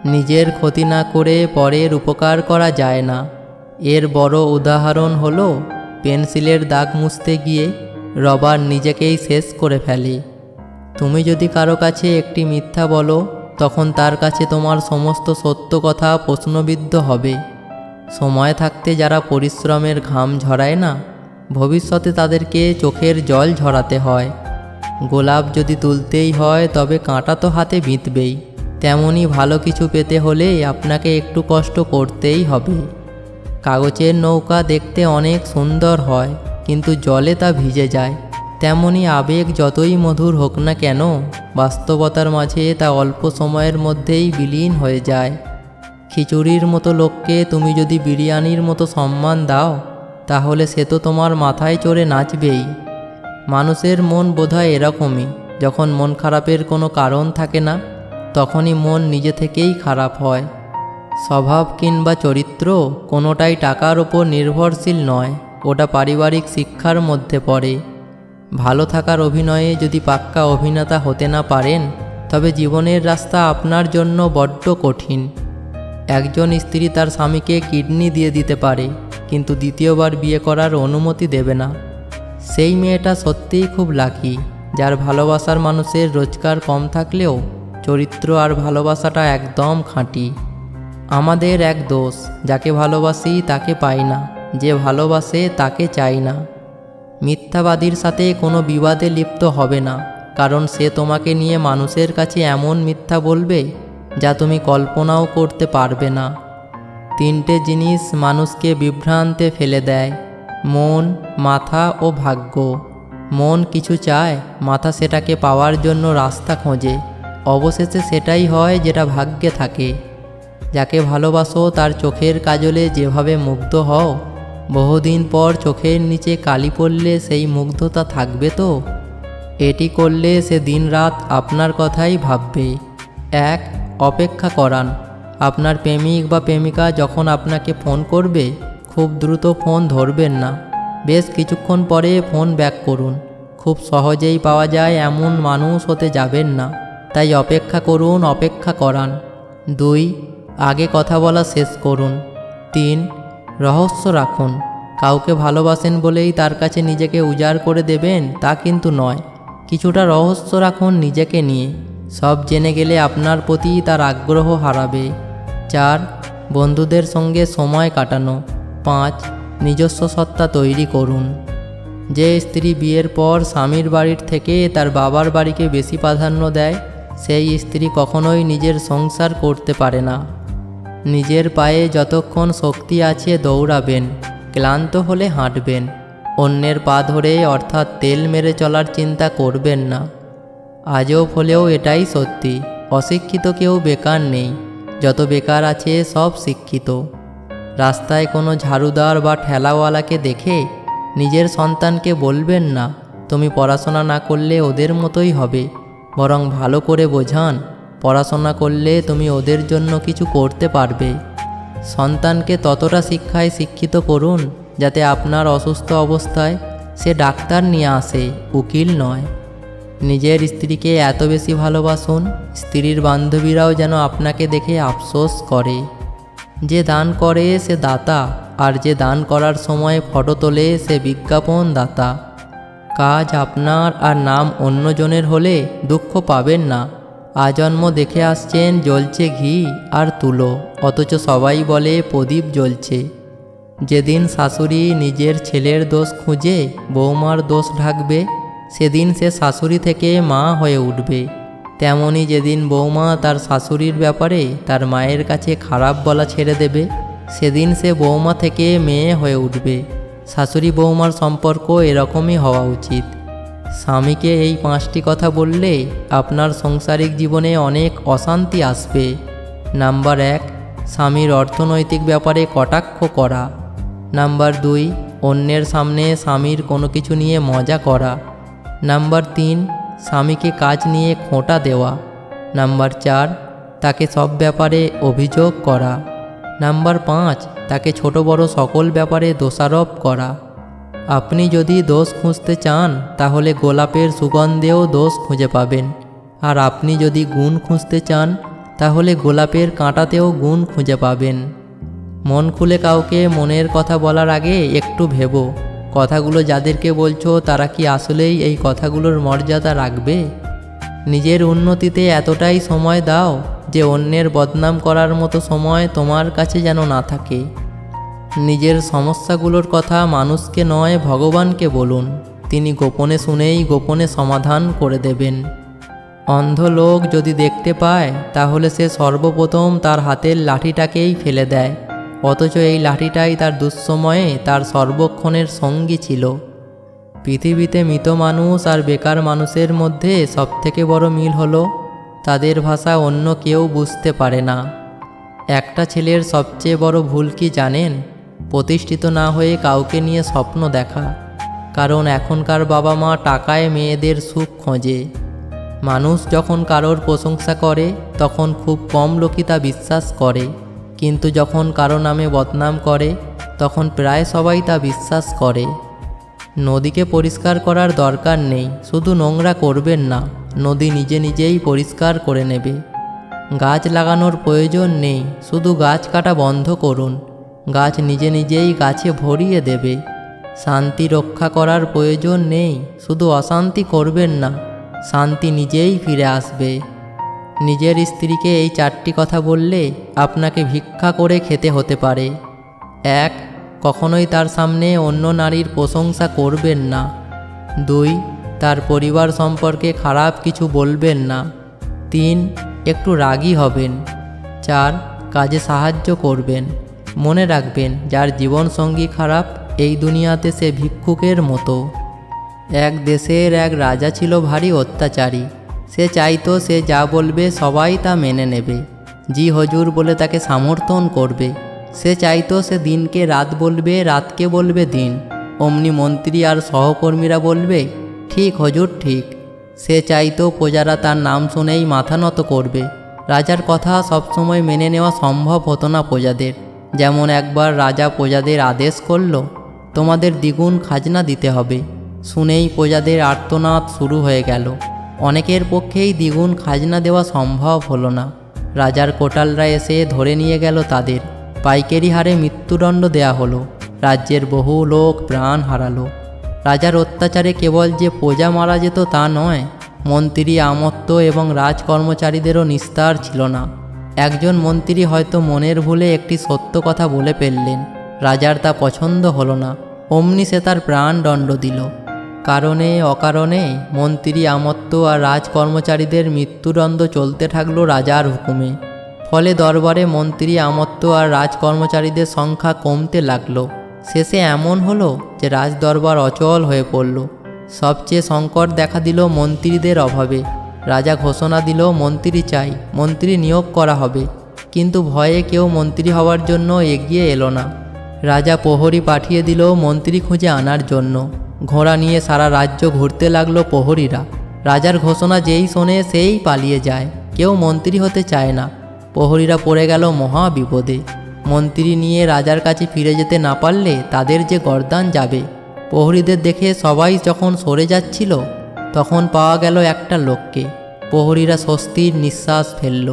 নিজের ক্ষতি না করে পরের উপকার করা যায় না। এর বড় উদাহরণ হলো পেন্সিলের দাগ মুছতে গিয়ে রবার নিজেকেই শেষ করে ফেলে। তুমি যদি কারো কাছে একটি মিথ্যা বলো, তখন তার কাছে তোমার সমস্ত সত্য কথা প্রশ্নবিদ্ধ হবে। সময় থাকতে যারা পরিশ্রমের ঘাম ঝরায় না, ভবিষ্যতে তাদেরকে চোখের জল ঝরাতে হয়। গোলাপ যদি তুলতেই হয়, তবে কাঁটা তো হাতে বিঁধবেই। তেমনই ভালো কিছু পেতে হলে আপনাকে একটু কষ্ট করতেই হবে। কাগজের নৌকা দেখতে অনেক সুন্দর হয়, কিন্তু জলে তা ভিজে যায়। তেমনি আবেগ যতই মধুর হোক না কেন, বাস্তবতার মাঝে তা অল্প সময়ের মধ্যেই বিলীন হয়ে যায়। খিচুড়ির মতো লোককে তুমি যদি বিরিয়ানির মতো সম্মান দাও, তাহলে সে তো তোমার মাথায় চড়ে নাচবেই। মানুষের মন বোধহয় এরকমই, যখন মন খারাপের কোনো কারণ থাকে না, তখনই মন নিজে থেকেই খারাপ হয়। স্বভাব কিংবা চরিত্র কোনোটাই টাকার ওপর নির্ভরশীল নয়, ওটা পারিবারিক শিক্ষার মধ্যে পড়ে। ভালো থাকার অভিনয়ে যদি পাক্কা অভিনেতা হতে না পারেন, তবে জীবনের রাস্তা আপনার জন্য বড্ড কঠিন। একজন স্ত্রী তার স্বামীকে কিডনি দিয়ে দিতে পারে, কিন্তু দ্বিতীয়বার বিয়ে করার অনুমতি দেবে না। সেই মেয়েটা সত্যিই খুব লাকি, যার ভালোবাসার মানুষের রোজগার কম থাকলেও চরিত্র আর ভালোবাসাটা একদম খাঁটি। আমাদের এক দোষ, যাকে ভালোবাসি তাকে পাই না, যে ভালোবাসে তাকে চাই না। মিথ্যাবাদীর সাথে কোনো বিবাদে লিপ্ত হবে না, কারণ সে তোমাকে নিয়ে মানুষের কাছে এমন মিথ্যা বলবে যা তুমি কল্পনাও করতে পারবে না। তিনটে জিনিস মানুষকে বিভ্রান্তে ফেলে দেয়: মন, মাথা ও ভাগ্য। মন কিছু চায়, মাথা সেটাকে পাওয়ার জন্য রাস্তা খোঁজে, অবশেষে সেটাই হয় যেটা ভাগ্যে থাকে। যাকে ভালোবাসো তার চোখের কাজলে যেভাবে মুগ্ধ হও, বহুদিন পর চোখের নিচে কালি পড়লে সেই মুগ্ধতা থাকবে তো? এটি করলে সে দিনরাত আপনার কথাই ভাববে। 1. অপেক্ষা করান। আপনার প্রেমিক বা প্রেমিকা যখন আপনাকে ফোন করবে, খুব দ্রুত ফোন ধরবেন না। বেশ কিছুক্ষণ পরে ফোন ব্যাক করুন। খুব সহজেই পাওয়া যায় এমন মানুষ হতে যাবেন না, তাই অপেক্ষা করুন, অপেক্ষা করান। 2. আগে কথা বলা শেষ করুন। 3. রহস্য রাখুন। কাউকে ভালোবাসেন বলেই তার কাছে নিজেকে উজাড় করে দেবেন তা কিন্তু নয়। কিছুটা রহস্য রাখুন নিজেকে নিয়ে, সব জেনে গেলে আপনার প্রতি তার আগ্রহ হারাবে। 4. বন্ধুদের সঙ্গে সময় কাটানো। 5. নিজস্ব সত্তা তৈরি করুন। যে স্ত্রী বিয়ের পর স্বামীর বাড়ির থেকে তার বাবার বাড়িকে বেশি প্রাধান্য দেয়, সেই স্ত্রী কখনোই নিজের সংসার করতে পারে না। নিজের পায়ে যতক্ষণ শক্তি আছে দৌড়াবেন, ক্লান্ত হলে হাঁটবেন। অন্যের পা ধরে অর্থাৎ তেল মেরে চলার চিন্তা করবেন না। আজব হলেও এটাই সত্যি, অশিক্ষিত কেউ বেকার নেই, যত বেকার আছে সব শিক্ষিত। রাস্তায় কোনো ঝাড়ুদার বা ঠেলাওয়ালাকে দেখে নিজের সন্তানকে বলবেন না তুমি পড়াশোনা না করলে ওদের মতোই হবে, বরং ভালো করে বোঝান পড়াশোনা করলে তুমি ওদের জন্য কিছু করতে পারবে। সন্তানকে ততটা শিক্ষায় শিক্ষিত করুন যাতে আপনার অসুস্থ অবস্থায় সে ডাক্তার নিয়ে আসে, উকিল নয়। নিজের স্ত্রীকে এত বেশি ভালোবাসুন, স্ত্রীর বান্ধবীরাও যেন আপনাকে দেখে আফসোস করে। যে দান করে সে দাতা, আর যে দান করার সময় ফটো তোলে সে বিজ্ঞাপন দাতা। কাজ আপনার আর নাম অন্যজনের হলে দুঃখ পাবেন না। আজন্ম দেখে আসছেন জ্বলছে ঘি আর তুলো, অথচ সবাই বলে প্রদীপ জ্বলছে। যেদিন শাশুড়ি নিজের ছেলের দোষ খুঁজে বৌমার দোষ ঢাকবে, সেদিন সে শাশুড়ি থেকে মা হয়ে উঠবে। তেমনি যেদিন বৌমা তার শাশুড়ির ব্যাপারে তার মায়ের কাছে খারাপ বলা ছেড়ে দেবে, সেদিন সে বৌমা থেকে মেয়ে হয়ে উঠবে। শাশুড়ি বৌমার সম্পর্ক এরকমই হওয়া উচিত। স্বামীকে এই 5টি কথা বললে আপনার সাংসারিক জীবনে অনেক অশান্তি আসবে। নাম্বার 1, স্বামীর অর্থনৈতিক ব্যাপারে কটাক্ষ করা। নাম্বার 2, অন্যের সামনে স্বামীর কোনো কিছু নিয়ে মজা করা। নাম্বার 3, স্বামীকে কাজ নিয়ে খোঁটা দেওয়া। নাম্বার 4, তাকে সব ব্যাপারে অভিযোগ করা। নাম্বার 5, তাকে ছোট বড় সকল ব্যাপারে দোষারোপ করা। আপনি যদি দোষ খুঁজতে চান তাহলে গোলাপের সুগন্ধেও দোষ খুঁজে পাবেন, আর আপনি যদি গুণ খুঁজতে চান তাহলে গোলাপের কাঁটাতেও গুণ খুঁজে পাবেন। মন খুলে কাউকে মনের কথা বলার আগে একটু ভেবো, কথাগুলো যাদেরকে বলছো তারা কি আসলেই এই কথাগুলোর মর্যাদা রাখবে? নিজের উন্নতিতে এতটাই সময় দাও যে অন্যের বদনাম করার মতো সময় তোমার কাছে যেন না থাকে। নিজের সমস্যাগুলোর কথা মানুষকে নয় ভগবানকে বলুন, তিনি গোপনে শুনেই গোপনে সমাধান করে দেবেন। অন্ধ লোক যদি দেখতে পায় তাহলে সে সর্বপ্রথম তার হাতের লাঠিটাকেই ফেলে দেয়, অথচ এই লাঠিটাই তার দুঃসময়ে তার সর্বক্ষণের সঙ্গী ছিল। পৃথিবীতে মৃত মানুষ আর বেকার মানুষের মধ্যে সবথেকে বড় মিল হলো তাদের ভাষা অন্য কেউ বুঝতে পারে না। একটা ছেলের সবচেয়ে বড় ভুল কি জানেন? প্রতিষ্ঠিত না হয়ে কাউকে নিয়ে স্বপ্ন দেখা। কারণ এখনকার বাবা মা টাকায় মেয়েদের সুখ খোঁজে। মানুষ যখন কারোর প্রশংসা করে তখন খুব কম লোকই তা বিশ্বাস করে, কিন্তু যখন কারো নামে বদনাম করে তখন প্রায় সবাই তা বিশ্বাস করে। নদীকে পরিষ্কার করার দরকার নেই, শুধু নোংরা করবেন না, নদী নিজে নিজেই পরিষ্কার করে নেবে। গাছ লাগানোর প্রয়োজন নেই, শুধু গাছ কাটা বন্ধ করুন, গাছ নিজে নিজেই গাছে ভরিয়ে দেবে। শান্তি রক্ষা করার প্রয়োজন নেই, শুধু অশান্তি করবেন না, শান্তি নিজেই ফিরে আসবে। নিজের স্ত্রীকে এই 4টি কথা বললে আপনাকে ভিক্ষা করে খেতে হতে পারে। 1. কখনোই তার সামনে অন্য নারীর প্রশংসা করবেন না। 2. তার পরিবার সম্পর্কে খারাপ কিছু বলবেন না। 3. একটু রাগী হবেন। 4. কাজে সাহায্য করবেন। মনে রাখবেন, যার জীবনসঙ্গী খারাপ এই দুনিয়াতে সে ভিক্ষুকের মতো। এক দেশের এক রাজা ছিল ভারী অত্যাচারী। সে চাইতো সে যা বলবে সবাই তা মেনে নেবে, জি হজুর বলে তাকে সমর্থন করবে। সে চাইতো সে দিনকে রাত বলবে, রাতকে বলবে দিন। অমনি মন্ত্রী আর সহকর্মীরা বলবে, ঠিক হজুর ঠিক। সে চাইতো প্রজারা তার নাম শুনেই মাথা নত করবে। রাজার কথা সবসময় মেনে নেওয়া সম্ভব হতো না প্রজাদের। যেমন একবার রাজা প্রজাদের আদেশ করল, তোমাদের দ্বিগুণ খাজনা দিতে হবে। শুনেই প্রজাদের আর্তনাদ শুরু হয়ে গেল। অনেকের পক্ষেই দ্বিগুণ খাজনা দেওয়া সম্ভব হলো না। রাজার কোটালরা এসে ধরে নিয়ে গেল তাদের। পাইকারি হারে মৃত্যুদণ্ড দেয়া হলো। রাজ্যের বহু লোক প্রাণ হারালো। রাজার অত্যাচারে কেবল যে প্রজা মারা যেত তা নয়, মন্ত্রী, আমত্ত এবং রাজকর্মচারীদেরও নিস্তার ছিল না। একজন মন্ত্রী হয়তো মনের ভুলে একটি সত্য কথা বলে ফেললেন। রাজার তা পছন্দ হলো না, অমনি সে তার প্রাণদণ্ড দিল। কারণে অকারণে মন্ত্রী, আমত্ত আর রাজকর্মচারীদের মৃত্যুদণ্ড চলতে থাকলো রাজার হুকুমে। ফলে দরবারে মন্ত্রী, আমত্ত আর রাজকর্মচারীদের সংখ্যা কমতে লাগলো। শেষে এমন হলো যে রাজদরবার অচল হয়ে পড়ল। সবচেয়ে সংকট দেখা দিল মন্ত্রীদের অভাবে। রাজা ঘোষণা দিল, মন্ত্রী চাই, মন্ত্রী নিয়োগ করা হবে। কিন্তু ভয়ে কেউ মন্ত্রী হওয়ার জন্য এগিয়ে এলো না। রাজা প্রহরী পাঠিয়ে দিল মন্ত্রী খুঁজে আনার জন্য। ঘোড়া নিয়ে সারা রাজ্য ঘুরতে লাগলো প্রহরীরা। রাজার ঘোষণা যেই শোনে সেই পালিয়ে যায়, কেউ মন্ত্রী হতে চায় না। প্রহরীরা পড়ে গেল মহা বিপদে। মন্ত্রী নিয়ে রাজার কাছে ফিরে যেতে না পারলে তাদের যে গর্দান যাবে। প্রহরীদের দেখে সবাই যখন সরে যাচ্ছিল তখন পাওয়া গেল একটা লোককে। প্রহরীরা স্বস্তির নিঃশ্বাস ফেলল।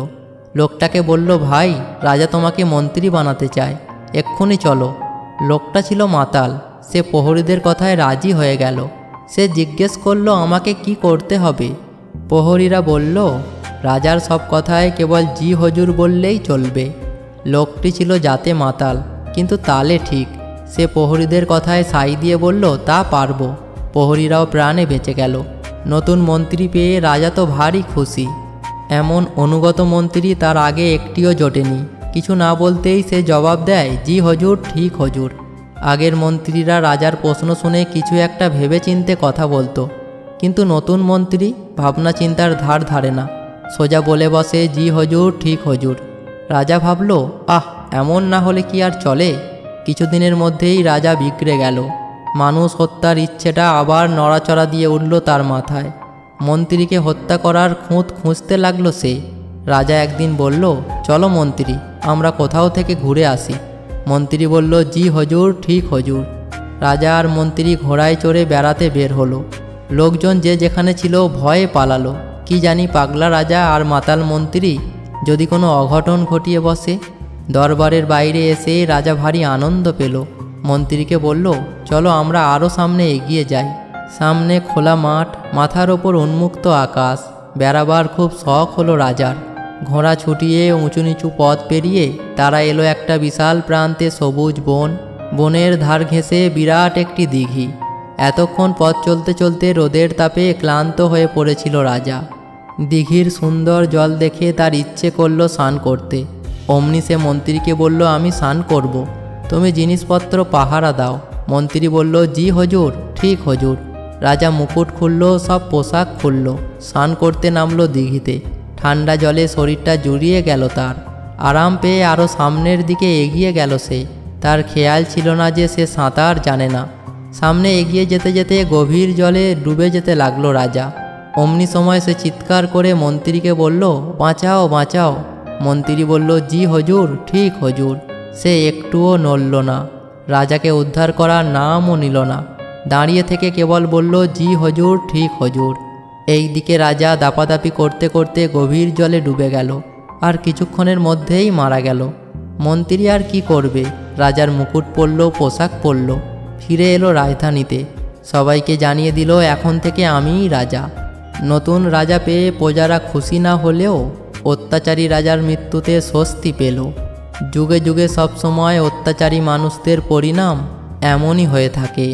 লোকটাকে বলল, ভাই, রাজা তোমাকে মন্ত্রী বানাতে চায়, এক্ষুনি চলো। লোকটা ছিল মাতাল। সে প্রহরীদের কথায় রাজি হয়ে গেল। সে জিজ্ঞেস করল, আমাকে কি করতে হবে? প্রহরীরা বলল, রাজার সব কথায় কেবল জি হজুর বললেই চলবে। লোকটি ছিল জাতে মাতাল, কিন্তু তালে ঠিক। সে প্রহরীদের কথায় সাই দিয়ে বলল, তা পারবো। প্রহরীরাও প্রাণে বেঁচে গেল। নতুন মন্ত্রী পেয়ে রাজা তো ভারী খুশি। এমন অনুগত মন্ত্রী তার আগে একটিও জোটেনি। কিছু না বলতেই সে জবাব দেয়, জি হজুর, ঠিক হজুর। আগের মন্ত্রীরা রাজার প্রশ্ন শুনে কিছু একটা ভেবে চিন্তে কথা বলতো, কিন্তু নতুন মন্ত্রী ভাবনা চিন্তার ধার ধারে না, সোজা বলে বসে, জি হজুর, ঠিক হজুর। রাজা ভাবল, এমন না হলে কি আর চলে। কিছুদিনের মধ্যেই রাজা বিগড়ে গেল। মানুষ হত্যার ইচ্ছেটা আবার নড়াচড়া দিয়ে উঠল তার মাথায়। মন্ত্রীকে হত্যা করার খুঁত খুঁজতে লাগলো সে। রাজা একদিন বলল, চলো মন্ত্রী, আমরা কোথাও থেকে ঘুরে আসি। মন্ত্রী বলল, জি হজুর, ঠিক হজুর। রাজা আর মন্ত্রী ঘোড়ায় চড়ে বেড়াতে বের হলো। লোকজন যে যেখানে ছিল ভয়ে পালালো। কি জানি পাগলা রাজা আর মাতাল মন্ত্রী যদি কোনো অঘটন ঘটিয়ে বসে। দরবারের বাইরে এসে রাজা ভারী আনন্দ পেল। মন্ত্রীকে বলল, চলো আমরা আরও সামনে এগিয়ে যাই। সামনে খোলা মাঠ, মাথার ওপর উন্মুক্ত আকাশ। বেড়াবার খুব শখ হলো রাজার। ঘোড়া ছুটিয়ে উঁচু নিচু পথ পেরিয়ে তারা এলো একটা বিশাল প্রান্তে সবুজ বন। বনের ধার ঘেঁষে বিরাট একটি দিঘি। এতক্ষণ পথ চলতে চলতে রোদের তাপে ক্লান্ত হয়ে পড়েছিল রাজা। দিঘির সুন্দর জল দেখে তার ইচ্ছে করল স্নান করতে। অমনি সে মন্ত্রীকে বলল, আমি স্নান করব, তুমি জিনিসপত্র পাহারা দাও। মন্ত্রী বলল, জি হজুর, ঠিক হজুর। রাজা মুকুট খুলল, সব পোশাক খুলল, স্নান করতে নামলো দিঘিতে। ঠান্ডা জলে শরীরটা জুড়িয়ে গেল তার। আরাম পেয়ে আরও সামনের দিকে এগিয়ে গেল সে। তার খেয়াল ছিল না যে সে সাঁতার জানে না। সামনে এগিয়ে যেতে যেতে গভীর জলে ডুবে যেতে লাগলো রাজা। অমনি সময় সে চিৎকার করে মন্ত্রীকে বলল, বাঁচাও বাঁচাও। মন্ত্রী বলল, জি হজুর, ঠিক হজুর। সে একটুও নড়ল না। রাজাকে উদ্ধার করার নামও নিল না। দাঁড়িয়ে থেকে কেবল বলল, জি হজুর, ঠিক হজুর। এই দিকে রাজা দাপাদাপি করতে করতে গভীর জলে ডুবে গেল, আর কিছুক্ষণের মধ্যেই মারা গেল। মন্ত্রী আর কি করবে? রাজার মুকুট পরল, পোশাক পরল, ফিরে এলো রাজধানীতে। সবাইকে জানিয়ে দিল, এখন থেকে আমিই রাজা। নতুন রাজা পেয়ে প্রজারা খুশি না হলেও অত্যাচারী রাজার মৃত্যুতে স্বস্তি পেল। যুগে যুগে সবসময় অত্যাচারী মানুষদের পরিণাম এমনই হয়ে থাকে।